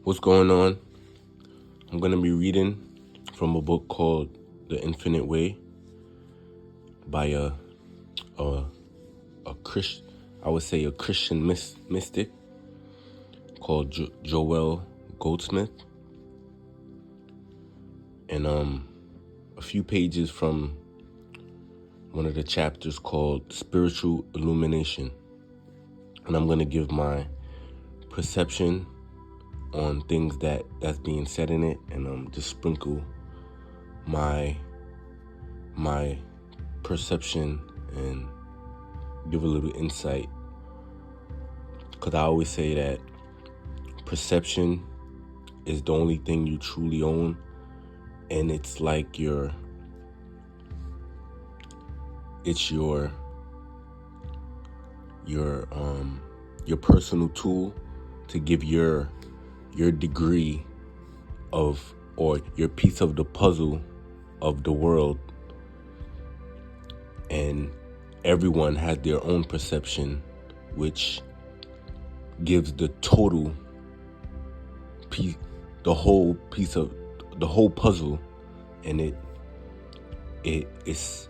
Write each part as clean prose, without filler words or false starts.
What's going on? I'm going to be reading from a book called The Infinite Way by a Christian, I would say a Christian mystic called Joel Goldsmith. And a few pages from one of the chapters called Spiritual Illumination. And I'm going to give my perception on things that's being said in it, and just sprinkle my perception and give a little insight, because I always say that perception is the only thing you truly own, and it's like your personal tool to give your degree of, or your piece of the puzzle of the world. And everyone has their own perception, which gives the total piece, the whole piece of the whole puzzle. And it's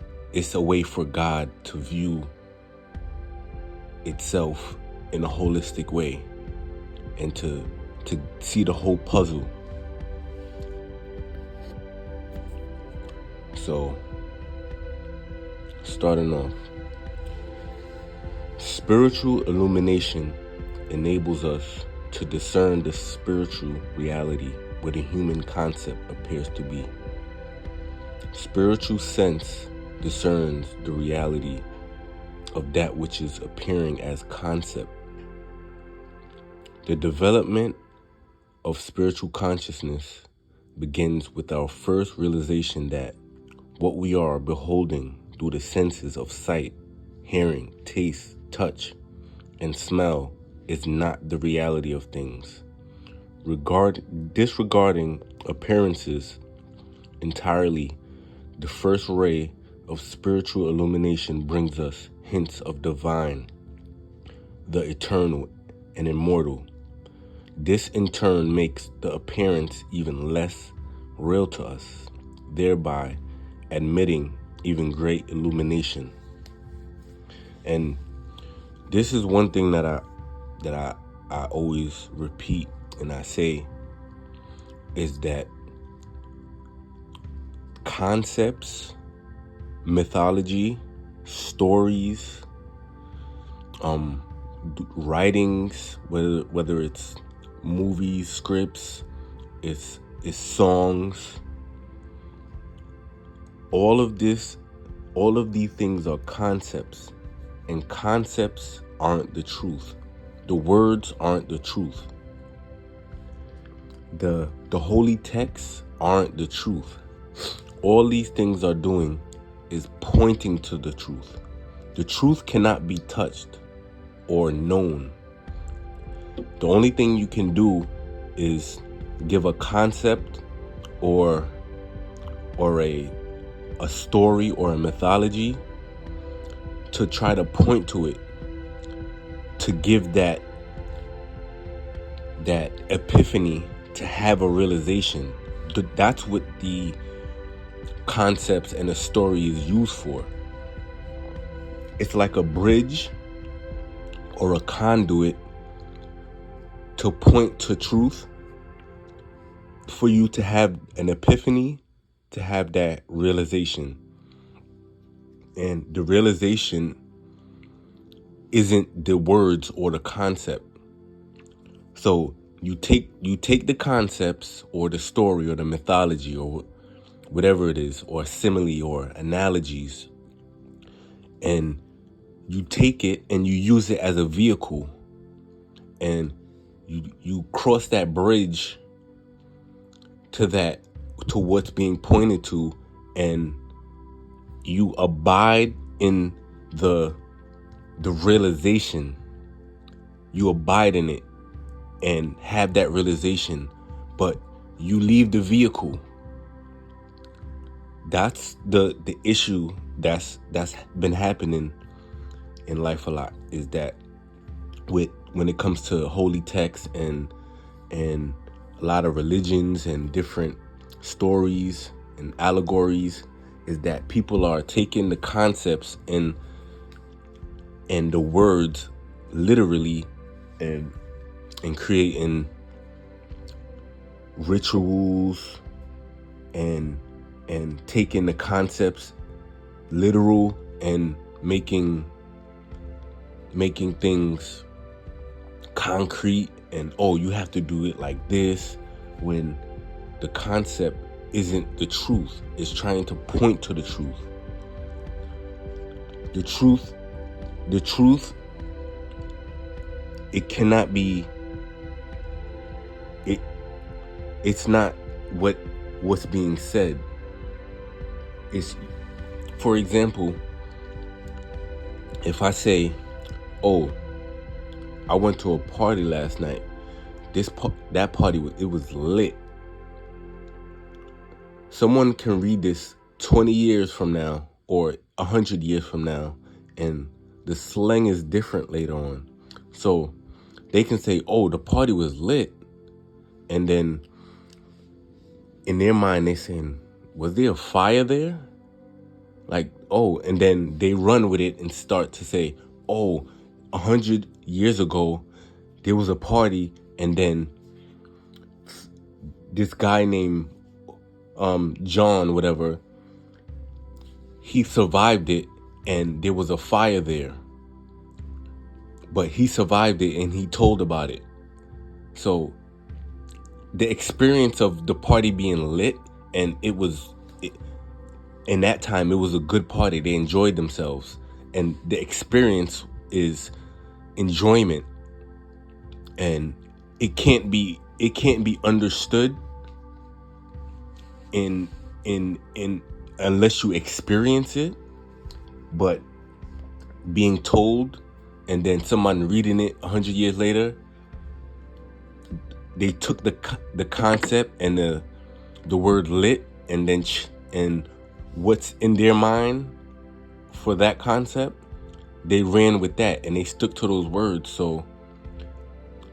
a way for God to view itself in a holistic way, and to see the whole puzzle. So, starting off, spiritual illumination enables us to discern the spiritual reality where the human concept appears to be. Spiritual sense discerns the reality of that which is appearing as concept. The development of spiritual consciousness begins with our first realization that what we are beholding through the senses of sight, hearing, taste, touch, and smell is not the reality of things. Disregarding appearances entirely, the first ray of spiritual illumination brings us hints of divine, the eternal and immortal. This in turn makes the appearance even less real to us, thereby admitting even great illumination. And this is one thing that I always repeat and I say, is that concepts, mythology, stories, writings, whether it's movies, scripts, it's songs, all of these things are concepts, and concepts aren't the truth. The words aren't the truth. The holy texts aren't the truth. All these things are doing is pointing to the truth. The truth cannot be touched or known. The only thing you can do is give a concept or a story or a mythology to try to point to it, to give that epiphany, to have a realization. That's what the concepts and a story is used for. It's like a bridge or a conduit to point to truth, for you to have an epiphany, to have that realization. And the realization isn't the words or the concept. So you take the concepts or the story or the mythology or whatever it is, or simile or analogies, and you take it and you use it as a vehicle, and you cross that bridge to what's being pointed to, and you abide in the realization. You abide in it and have that realization, but you leave the vehicle. That's the issue that's been happening in life a lot, is that when it comes to holy texts and a lot of religions and different stories and allegories is that people are taking the concepts and the words literally and creating rituals and taking the concepts literal and making things concrete, and you have to do it like this, when the concept isn't the truth. It's trying to point to the truth. The truth, it cannot be, it's not what's being said. It's, for example, if I say, I went to a party last night. That party was lit. Someone can read this 20 years from now or 100 years from now, and the slang is different later on. So they can say, the party was lit. And then in their mind, they're saying, was there a fire there? Like, and then they run with it and start to say, 100 years ago, there was a party, and then this guy named John, whatever, he survived it, and there was a fire there. But he survived it, and he told about it. So the experience of the party being lit, and in that time, it was a good party. They enjoyed themselves. And the experience is enjoyment. And it can't be understood in unless you experience it. But being told, and then someone reading it 100 years later, they took the concept and the word lit, and then and what's in their mind for that concept, they ran with that, and they stuck to those words. So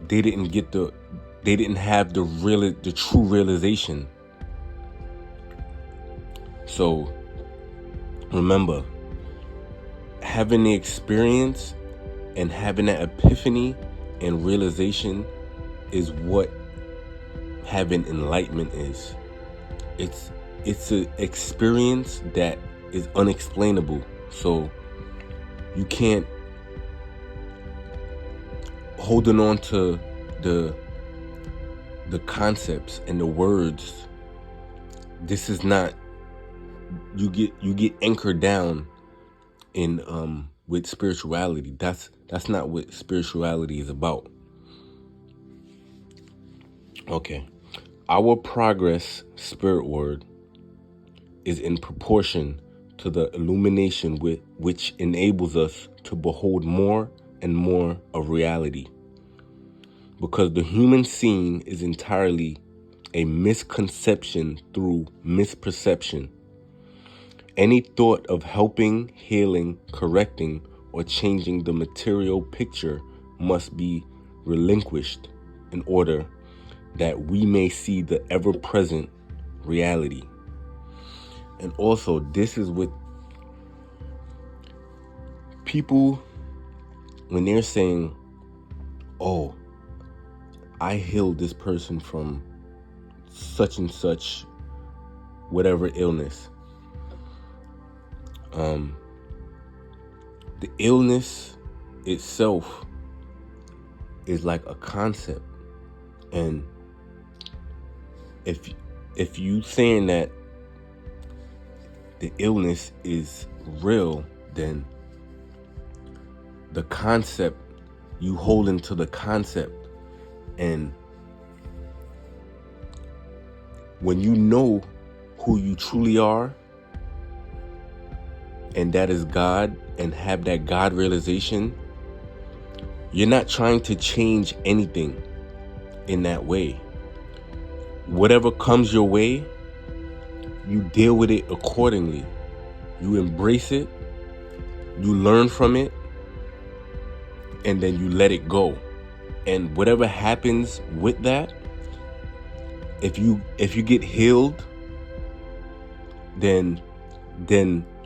they didn't have the true realization. So remember, having the experience and having that epiphany and realization is what having enlightenment is. It's an experience that is unexplainable. So you can't holding on to the concepts and the words. This is not, you get anchored down in with spirituality. That's not what spirituality is about. Okay. Our progress spirit word is in proportion to the illumination which enables us to behold more and more of reality. Because the human scene is entirely a misconception through misperception. Any thought of helping, healing, correcting, or changing the material picture must be relinquished in order that we may see the ever-present reality. And also, this is what people, when they're saying, I healed this person from such and such, whatever illness. The illness itself is like a concept. And if you saying that the illness is real, then the concept, you hold into the concept. And when you know who you truly are, and that is God, and have that God realization, you're not trying to change anything in that way. Whatever comes your way, you deal with it accordingly. You embrace it, you learn from it, and then you let it go. And whatever happens with that, if you get healed, then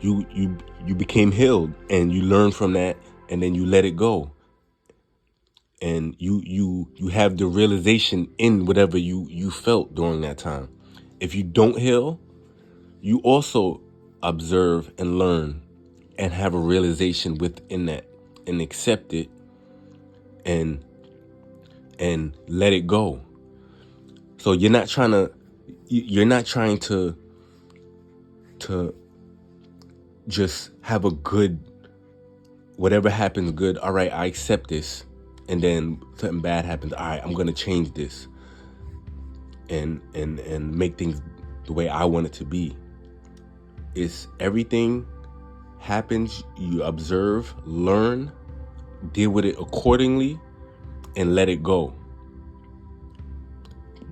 you became healed, and you learn from that, and then you let it go, and you have the realization in whatever you felt during that time. If you don't heal, you also observe and learn and have a realization within that, and accept it, and let it go. So you're not trying to just have a good, whatever happens good, all right, I accept this, and then something bad happens, all right, I'm gonna change this and make things the way I want it to be. It's everything happens, you observe, learn, deal with it accordingly, and let it go.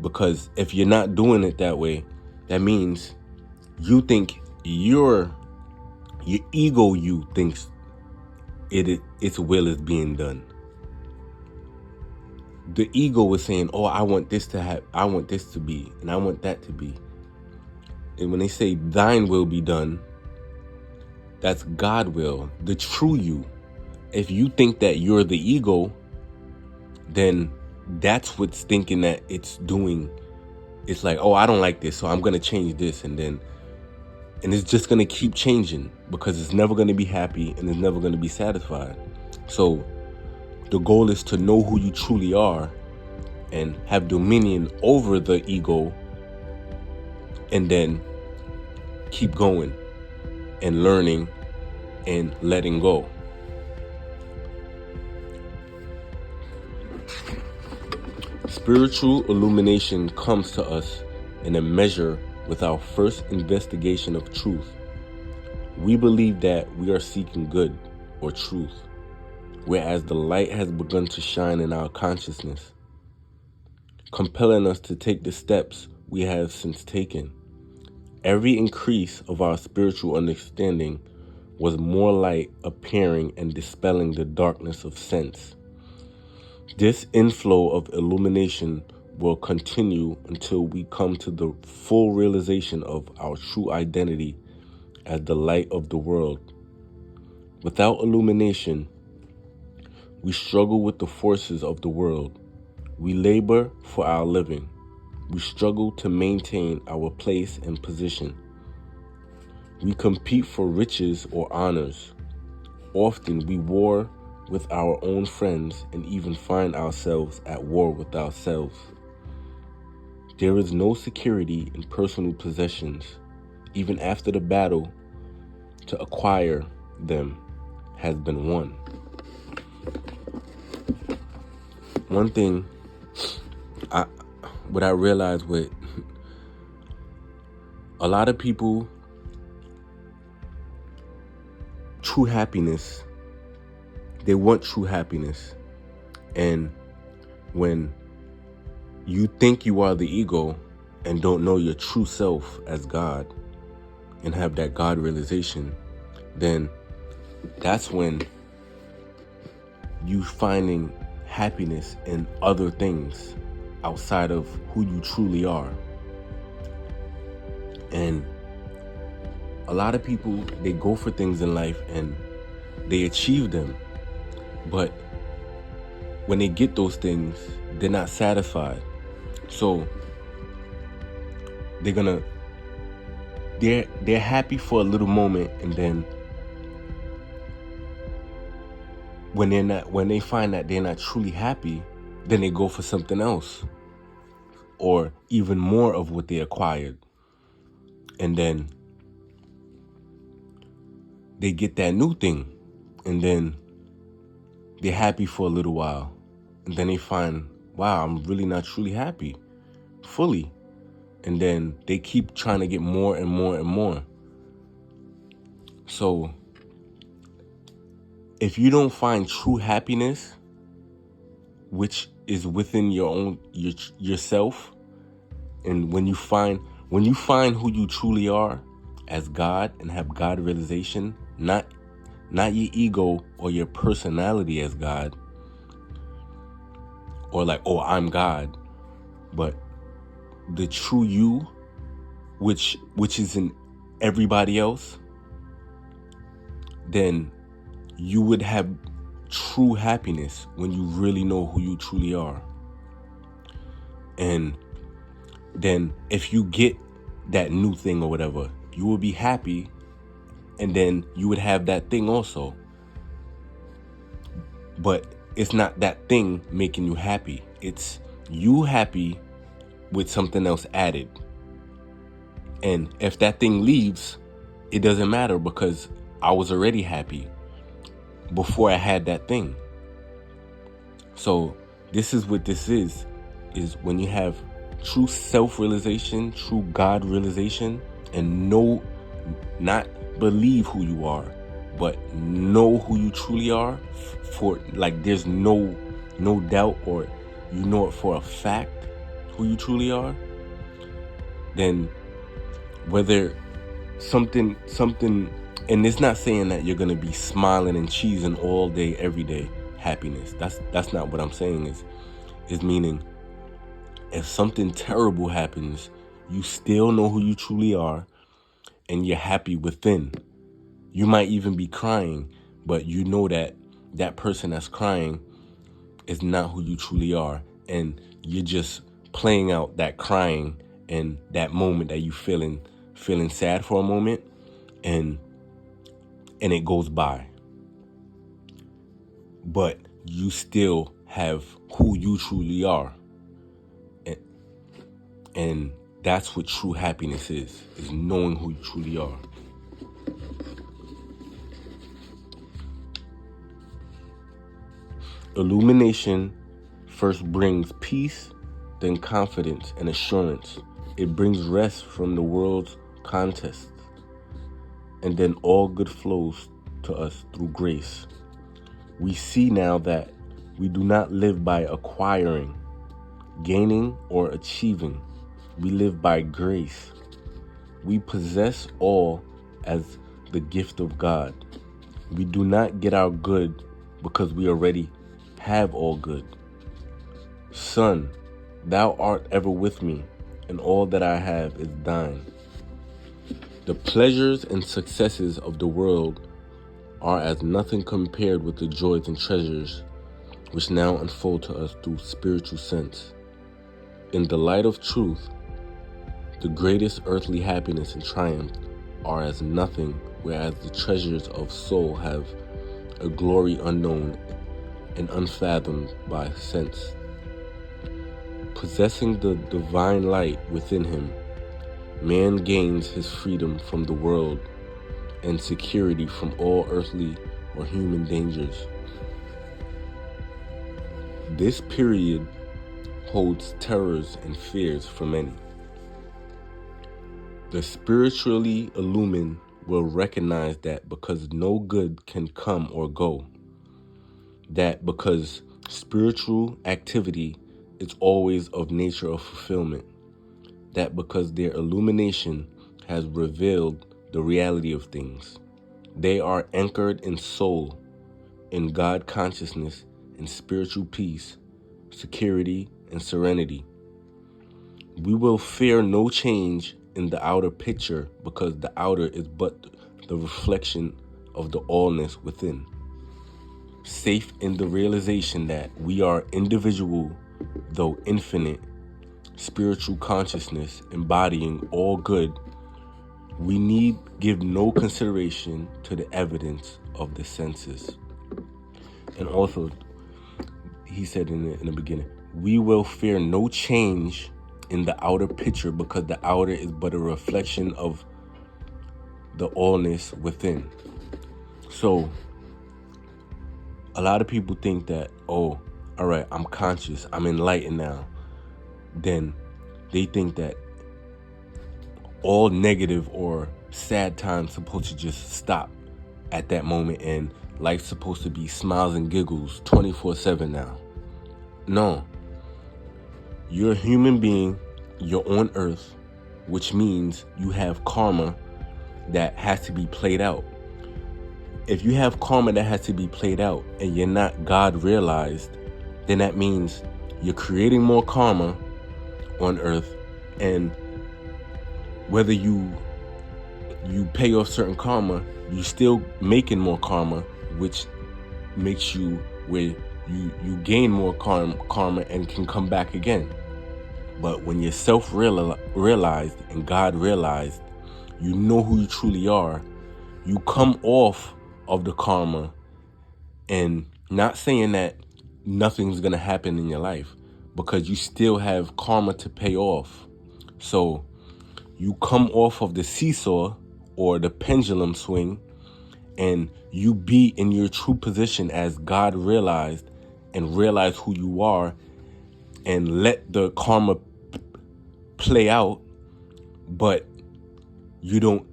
Because if you're not doing it that way, that means you think your ego, you thinks its will is being done. The ego is saying, oh, I want this to happen, I want this to be, and I want that to be. And when they say thine will be done, that's God will, the true you. If you think that you're the ego, then that's what's thinking that it's doing. It's like, oh, I don't like this, so I'm going to change this. And it's just going to keep changing, because it's never going to be happy, and it's never going to be satisfied. So the goal is to know who you truly are and have dominion over the ego, and then keep going and learning and letting go. Spiritual illumination comes to us in a measure with our first investigation of truth. We believe that we are seeking good or truth, whereas the light has begun to shine in our consciousness, compelling us to take the steps we have since taken. Every increase of our spiritual understanding was more light appearing and dispelling the darkness of sense. This inflow of illumination will continue until we come to the full realization of our true identity as the light of the world. Without illumination, we struggle with the forces of the world. We labor for our living. We struggle to maintain our place and position. We compete for riches or honors. Often we war with our own friends and even find ourselves at war with ourselves. There is no security in personal possessions, even after the battle to acquire them has been won. One thing what I realized with a lot of people, true happiness, they want true happiness. And when you think you are the ego and don't know your true self as God and have that God realization, then that's when you finding happiness in other things outside of who you truly are. And a lot of people, they go for things in life and they achieve them, but when they get those things, they're not satisfied. So they're happy for a little moment, and then when they find that they're not truly happy, then they go for something else or even more of what they acquired. And then they get that new thing, and then they're happy for a little while, and then they find, wow, I'm really not truly happy fully. And then they keep trying to get more and more and more. So if you don't find true happiness, which is within yourself, and when you find who you truly are as God and have God realization, not your ego or your personality as God, or like, oh, I'm God, but the true you, which is in everybody else, then you would have true happiness when you really know who you truly are. And then if you get that new thing or whatever, you will be happy, and then you would have that thing also. But it's not that thing making you happy. It's you happy with something else added. And if that thing leaves, it doesn't matter, because I was already happy before I had that thing. So this is what this is when you have true self-realization, true God realization, and not believe who you are, but know who you truly are, for like there's no doubt, or you know it for a fact who you truly are. Then whether something, and it's not saying that you're gonna be smiling and cheesing all day, every day, happiness. That's not what I'm saying. Is meaning, if something terrible happens, you still know who you truly are, and you're happy within. You might even be crying, but you know that that person that's crying is not who you truly are, and you're just playing out that crying and that moment that you feeling sad for a moment, and it goes by. But you still have who you truly are. And that's what true happiness is knowing who you truly are. Illumination first brings peace, then confidence and assurance. It brings rest from the world's contests, and then all good flows to us through grace. We see now that we do not live by acquiring, gaining, or achieving. We live by grace. We possess all as the gift of God. We do not get our good because we already have all good. Son, thou art ever with me, and all that I have is thine. The pleasures and successes of the world are as nothing compared with the joys and treasures which now unfold to us through spiritual sense. In the light of truth, the greatest earthly happiness and triumph are as nothing, whereas the treasures of soul have a glory unknown and unfathomed by sense. Possessing the divine light within him, man gains his freedom from the world and security from all earthly or human dangers. This period holds terrors and fears for many. The spiritually illumined will recognize that because no good can come or go, that because spiritual activity is always of nature of fulfillment, that because their illumination has revealed the reality of things, they are anchored in soul, in God consciousness, in spiritual peace, security, and serenity. We will fear no change in the outer picture because the outer is but the reflection of the allness within. Safe in the realization that we are individual, though infinite, spiritual consciousness embodying all good, we need give no consideration to the evidence of the senses. And also, he said in the beginning, we will fear no change in the outer picture because the outer is but a reflection of the allness within. So a lot of people think that, oh, all right, I'm conscious, I'm enlightened now. Then they think that all negative or sad times supposed to just stop at that moment and life's supposed to be smiles and giggles 24/7 now. No. You're a human being, you're on earth, which means you have karma that has to be played out. If you have karma that has to be played out and you're not God realized, then that means you're creating more karma on earth And whether you pay off certain karma, you still making more karma, which makes you where you gain more karma and can come back again. But when you're realized and God realized, you know who you truly are, you come off of the karma. And not saying that nothing's going to happen in your life, because you still have karma to pay off. So you come off of the seesaw or the pendulum swing, and you be in your true position as God realized, and realize who you are, and let the karma play out, but you don't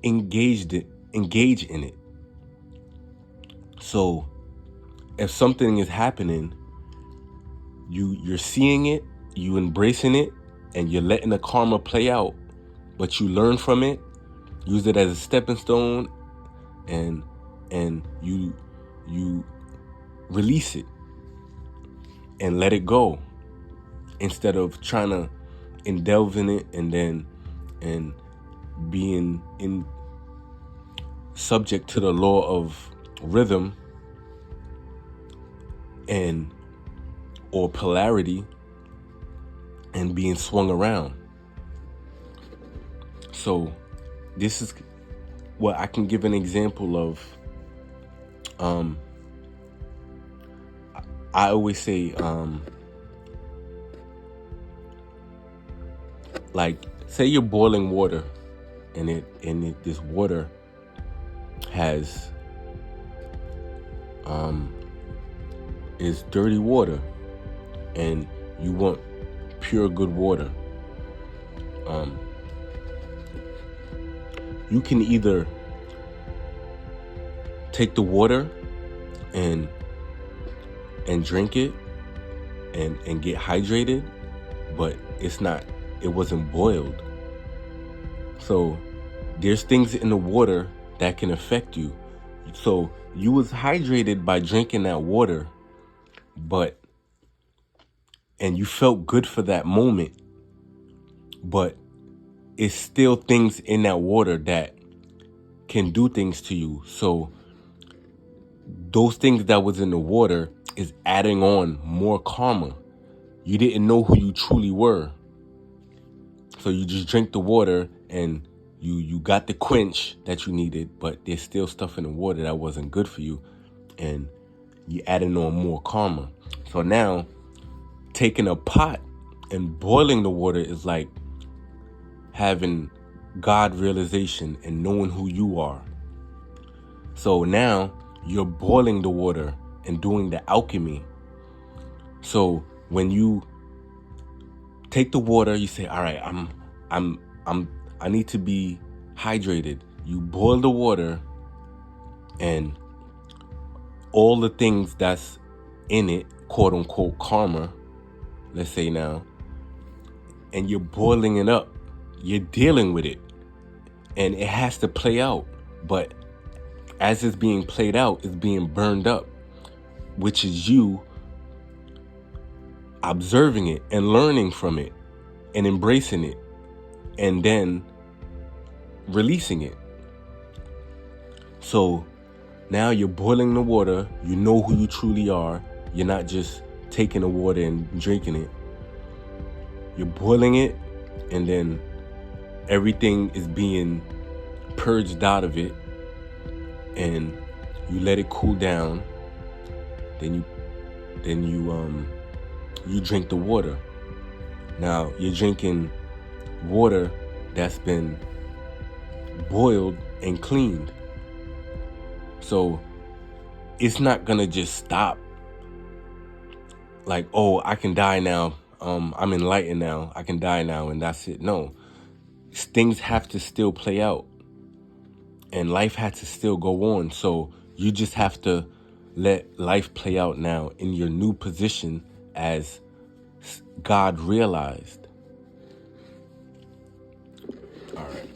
engage in it. So if something is happening, you're seeing it, you embracing it, and you're letting the karma play out, but you learn from it, use it as a stepping stone, and you release it and let it go, instead of trying to delve in it and being in subject to the law of rhythm or polarity, and being swung around. So this is what I can give an example of. I always say, like, say you're boiling water, and this water has is dirty water, and you want pure good water. You can either take the water and drink it and get hydrated, but it wasn't boiled. So there's things in the water that can affect you. So you was hydrated by drinking that water, and you felt good for that moment, but it's still things in that water that can do things to you. So those things that was in the water is adding on more karma. You didn't know who you truly were. So you just drink the water, and you got the quench that you needed, but there's still stuff in the water that wasn't good for you, and you adding on more karma. So now taking a pot and boiling the water is like having God realization and knowing who you are. So now you're boiling the water and doing the alchemy. So when you take the water, you say, all right, I need to be hydrated. You boil the water, and all the things that's in it, quote unquote karma, let's say now, and you're boiling it up. You're dealing with it, and it has to play out. But as it's being played out, it's being burned up, which is you observing it and learning from it and embracing it, and then releasing it. So now you're boiling the water. You know who you truly are. You're not just taking the water and drinking it. You're boiling it, and then everything is being purged out of it, and you let it cool down. Then you drink the water. Now you're drinking water that's been boiled and cleaned. So it's not gonna just stop like, oh, I can die now. I'm enlightened now. I can die now, and that's it. No, things have to still play out, and life had to still go on. So you just have to let life play out now in your new position as God realized. All right.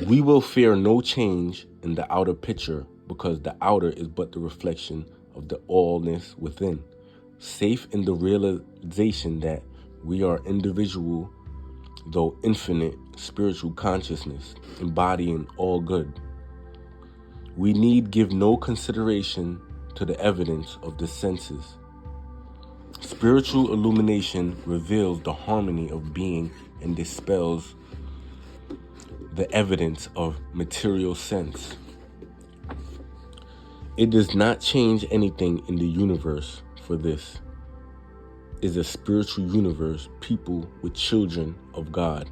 We will fear no change in the outer picture, because the outer is but the reflection of the allness within, safe in the realization that we are individual though infinite, spiritual consciousness, embodying all good. We need give no consideration to the evidence of the senses. Spiritual illumination reveals the harmony of being and dispels the evidence of material sense. It does not change anything in the universe, for this is a spiritual universe, people with children of God.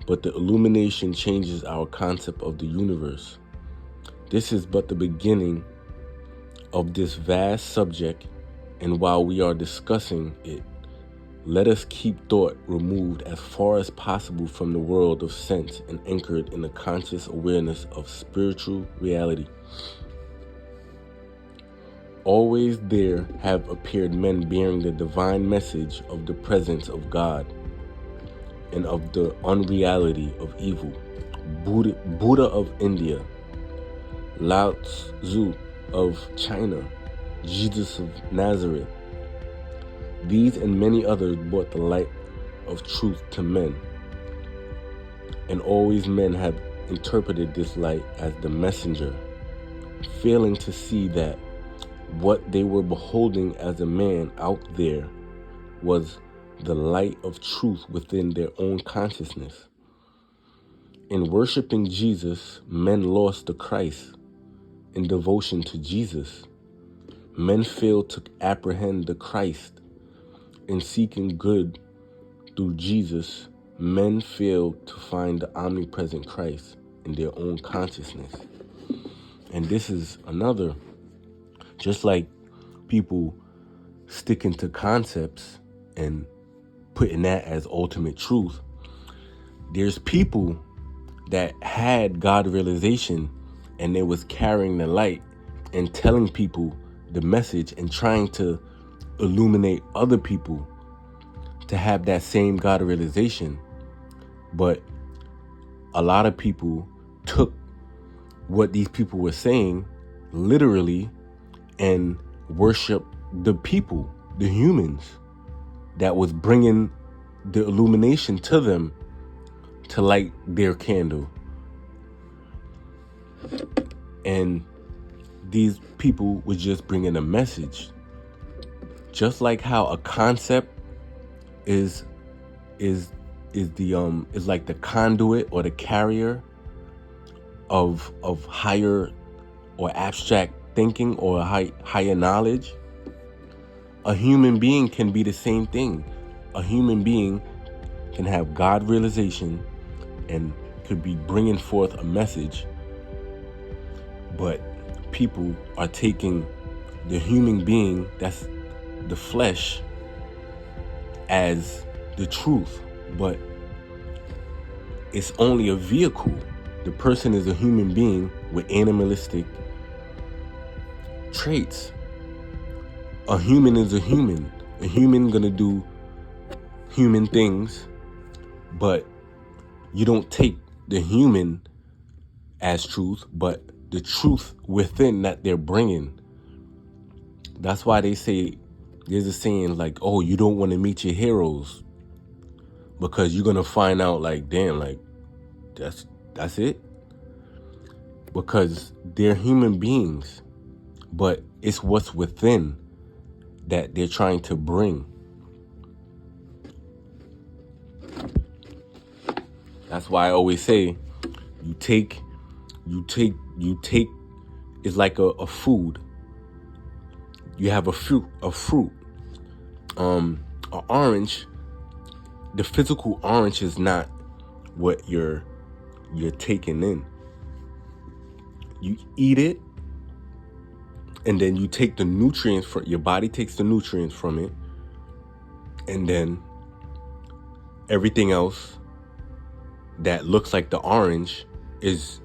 But the illumination changes our concept of the universe. This is but the beginning of this vast subject, and while we are discussing it, let us keep thought removed as far as possible from the world of sense and anchored in the conscious awareness of spiritual reality. Always there have appeared men bearing the divine message of the presence of God and of the unreality of evil. Buddha of India, Lao Tzu of China, Jesus of Nazareth. These and many others brought the light of truth to men. And always men have interpreted this light as the messenger, failing to see that what they were beholding as a man out there was the light of truth within their own consciousness. In worshiping Jesus, men lost the Christ. In devotion to Jesus, men failed to apprehend the Christ. In seeking good through Jesus, men failed to find the omnipresent Christ in their own consciousness. And this is another, just like people sticking to concepts and putting that as ultimate truth, there's people that had God realization and they was carrying the light and telling people the message and trying to illuminate other people to have that same God realization. But a lot of people took what these people were saying literally and worship the people, the humans that was bringing the illumination to them to light their candle. And these people was just bringing a message. Just like how a concept is like the conduit or the carrier of higher or abstract thinking or higher knowledge, a human being can be the same thing. A human being can have God realization and could be bringing forth a message, but people are taking the human being, that's the flesh, as the truth, but it's only a vehicle. The person is a human being with animalistic traits. A human is a human. A human gonna do human things, but you don't take the human as truth, but the truth within that they're bringing. That's why they say, there's a saying like, oh, you don't want to meet your heroes because you're going to find out like, damn, like that's it. Because they're human beings, but it's what's within that they're trying to bring. That's why I always say, you take, it's like a food. You have a fruit, an orange. The physical orange is not what you're taking in. You eat it, and then you take the nutrients from your body, takes the nutrients from it, and then everything else that looks like the orange is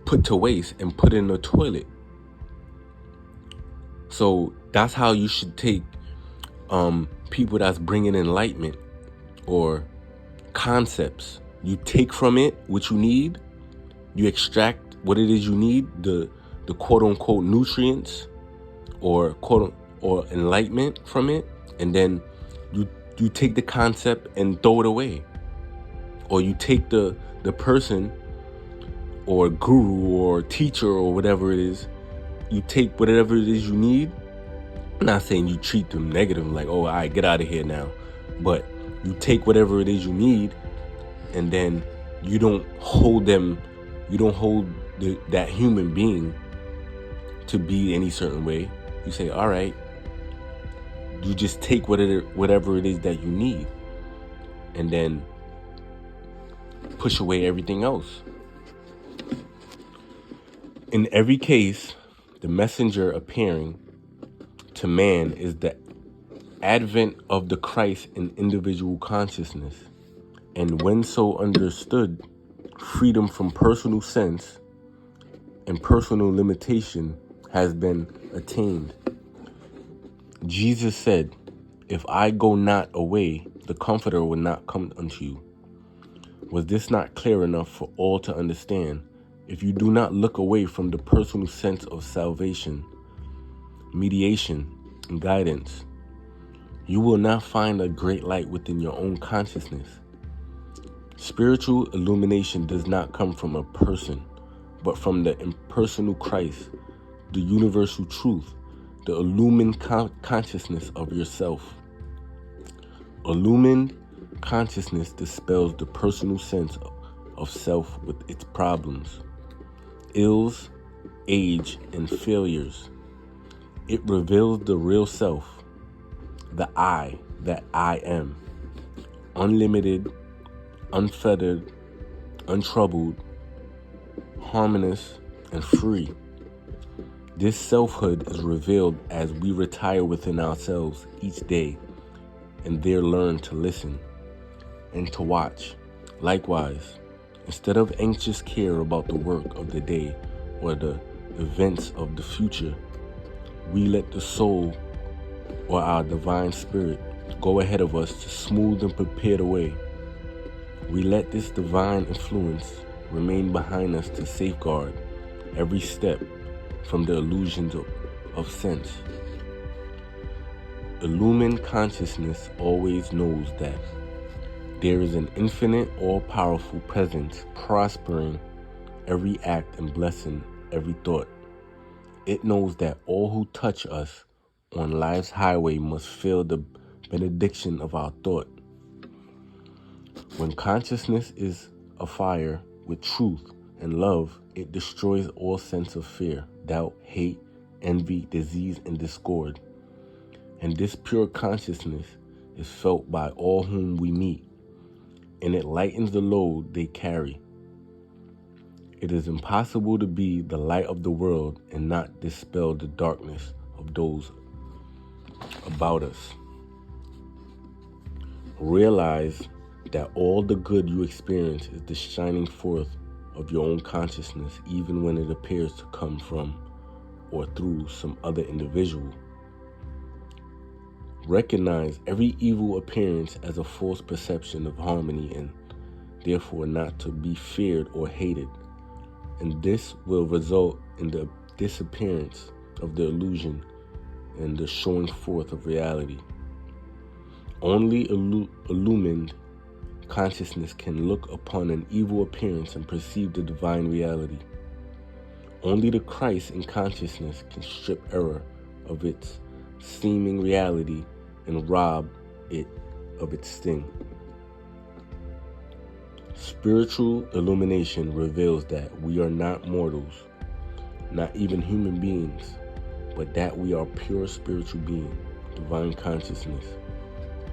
put to waste and put in the toilet. So that's how you should take people that's bringing enlightenment or concepts. You take from it what you need, you extract what it is you need, the quote unquote nutrients or or enlightenment from it, and then you take the concept and throw it away. Or you take the person or guru or teacher or whatever it is, you take whatever it is you need. I'm not saying you treat them negative, like, oh, all right, get out of here now. But you take whatever it is you need, and then you don't hold that human being to be any certain way. You say, all right, you just take whatever it is that you need, and then push away everything else. In every case, the messenger appearing to man is the advent of the Christ in individual consciousness, and when so understood, freedom from personal sense and personal limitation has been attained. Jesus said, "If I go not away, the Comforter will not come unto you." Was this not clear enough for all to understand? If you do not look away from the personal sense of salvation, mediation, and guidance, you will not find a great light within your own consciousness. Spiritual illumination does not come from a person, but from the impersonal Christ, the universal truth, the illumined consciousness of yourself. Illumined consciousness dispels the personal sense of self with its problems, ills, age, and failures. It reveals the real self, the I that I am, unlimited, unfettered, untroubled, harmonious, and free. This selfhood is revealed as we retire within ourselves each day and there learn to listen and to watch. Likewise, instead of anxious care about the work of the day or the events of the future, we let the soul or our divine spirit go ahead of us to smooth and prepare the way. We let this divine influence remain behind us to safeguard every step from the illusions of sense. Illumined consciousness always knows that there is an infinite, all-powerful presence prospering every act and blessing every thought. It knows that all who touch us on life's highway must feel the benediction of our thought. When consciousness is afire with truth and love, it destroys all sense of fear, doubt, hate, envy, disease, and discord. And this pure consciousness is felt by all whom we meet, and it lightens the load they carry. It is impossible to be the light of the world and not dispel the darkness of those about us. Realize that all the good you experience is the shining forth of your own consciousness, even when it appears to come from or through some other individual. Recognize every evil appearance as a false perception of harmony and therefore not to be feared or hated. And this will result in the disappearance of the illusion and the showing forth of reality. Only illumined consciousness can look upon an evil appearance and perceive the divine reality. Only the Christ in consciousness can strip error of its seeming reality and rob it of its sting. Spiritual illumination reveals that we are not mortals, not even human beings, but that we are pure spiritual being, divine consciousness,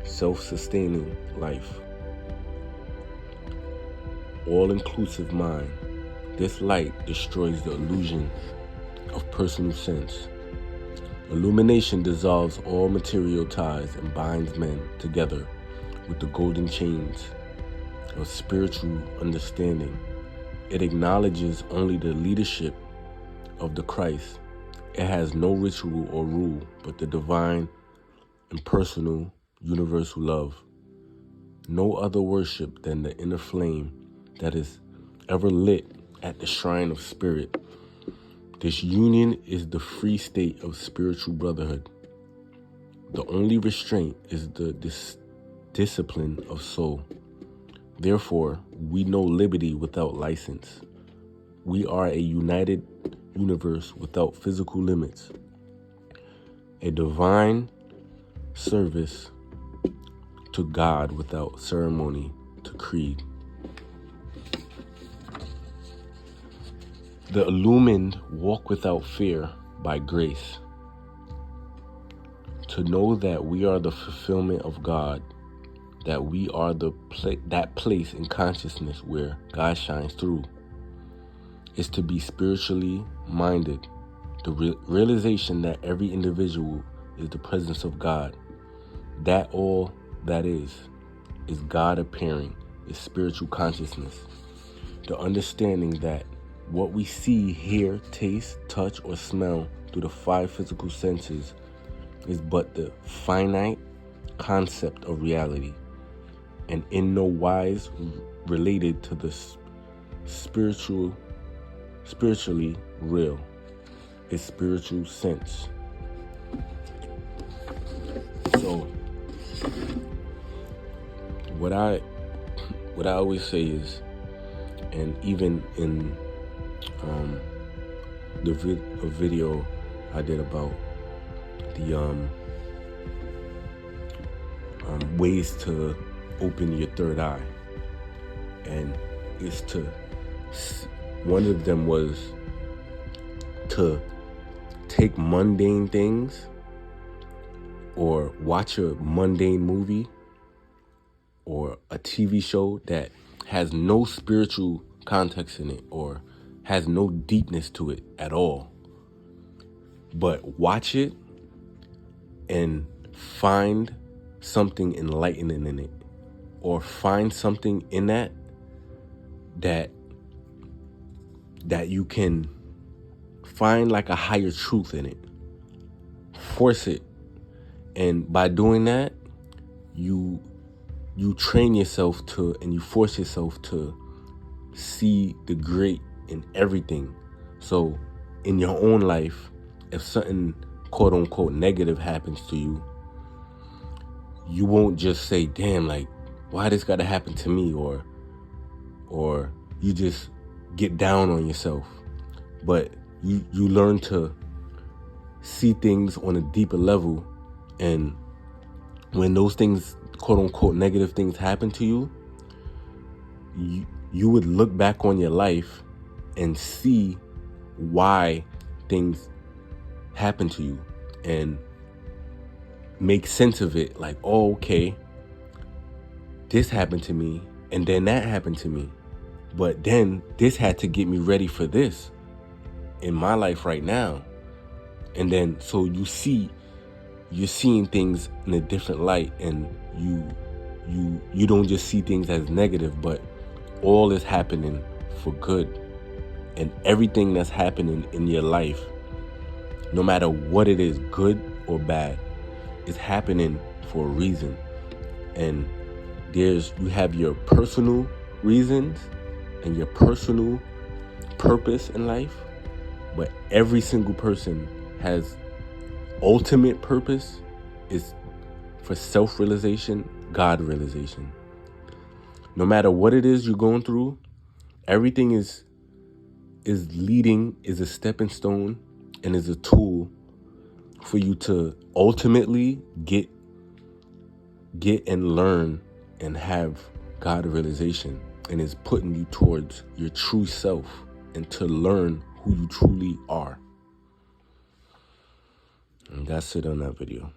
self-sustaining life, all-inclusive mind. This light destroys the illusion of personal sense. Illumination dissolves all material ties and binds men together with the golden chains of spiritual understanding. It acknowledges only the leadership of the Christ. It has no ritual or rule, but the divine, impersonal, universal love. No other worship than the inner flame that is ever lit at the shrine of spirit. This union is the free state of spiritual brotherhood. The only restraint is the discipline of soul. Therefore, we know liberty without license. We are a united universe without physical limits. A divine service to God without ceremony to creed. The illumined walk without fear by grace. To know that we are the fulfillment of God, that we are that place in consciousness where God shines through, is to be spiritually minded. The realization that every individual is the presence of God. That all that is God appearing, is spiritual consciousness. The understanding that what we see, hear, taste, touch, or smell through the 5 physical senses is but the finite concept of reality, and in no wise related to the spiritually real, its spiritual sense. So what I always say is, and even in the video I did about the ways to open your third eye, and is to, one of them was to take mundane things or watch a mundane movie or a TV show that has no spiritual context in it or has no deepness to it at all, but watch it and find something enlightening in it, or find something in that you can find like a higher truth in it. Force it. And by doing that, you train yourself to, and you force yourself to see the great in everything. So in your own life, if something quote unquote negative happens to you, you won't just say, damn, like, why this gotta happen to me? Or you just get down on yourself. But you learn to see things on a deeper level. And when those things, quote unquote, negative things happen to you, you would look back on your life and see why things happen to you and make sense of it. Like, oh, okay, this happened to me and then that happened to me, but then this had to get me ready for this in my life right now. And then so you're seeing things in a different light, and you don't just see things as negative, but all is happening for good. And everything that's happening in your life, no matter what it is, good or bad, is happening for a reason. And you have your personal reasons and your personal purpose in life, but every single person has ultimate purpose, is for self-realization, God realization. No matter what it is you're going through, everything is a stepping stone and is a tool for you to ultimately get and learn and have God realization, and is putting you towards your true self and to learn who you truly are. And that's it on that video.